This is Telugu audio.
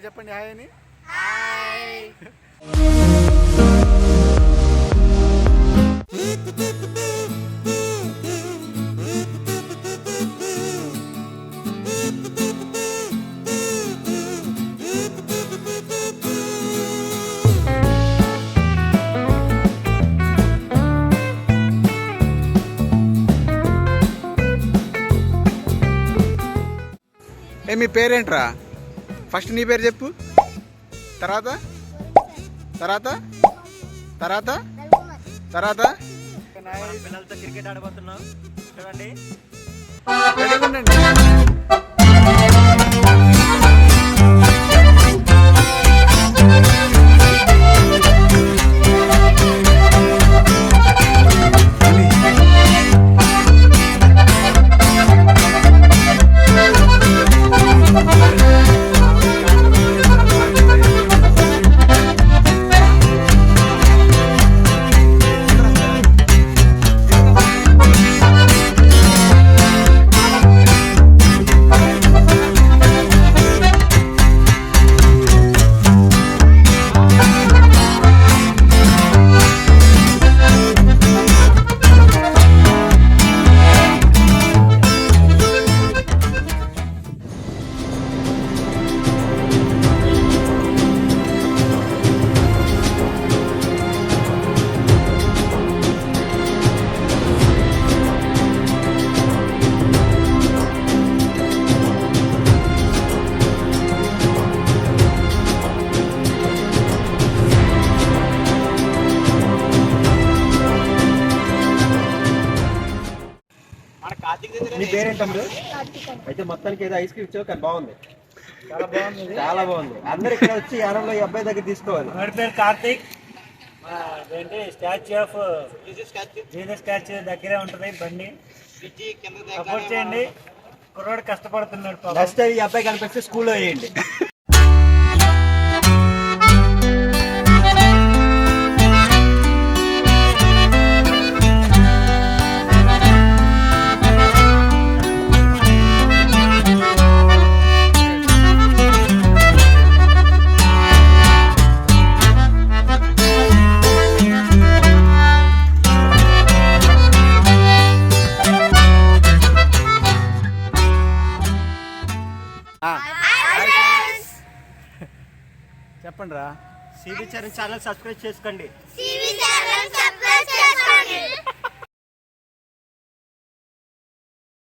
చెప్పండి హాయ్ అని. మీ పేరేంట్రా? ఫస్ట్ నీ పేరు చెప్పు, తర్వాత తర్వాత తర్వాత తర్వాత పిల్లలతో క్రికెట్ ఆడబోతున్నాం చూడండి. నీ పేరేంటండి? అయితే మొత్తానికి ఏదో ఐస్ క్రీమ్ ఇచ్చావు కానీ బాగుంది, చాలా బాగుంది, చాలా బాగుంది. అందరు ఇక్కడ వచ్చి యానంలో ఈ అబ్బాయి దగ్గర తీసుకోవాలి. వాడి పేరు కార్తీక్. ఏంటి స్టాచ్యూ ఆఫ్ జీసస్ స్టాచ్యూ దగ్గరే ఉంటుంది బండి. సపోర్ట్ చేయండి, కుర్రోడు కష్టపడుతున్నాడు. నెక్స్ట్ ఈ అబ్బాయి కనిపిస్తే స్కూల్లో వేయండి. చెప్పండి రా. సిబి ఛానల్ సబ్స్క్రైబ్ చేసుకోండి.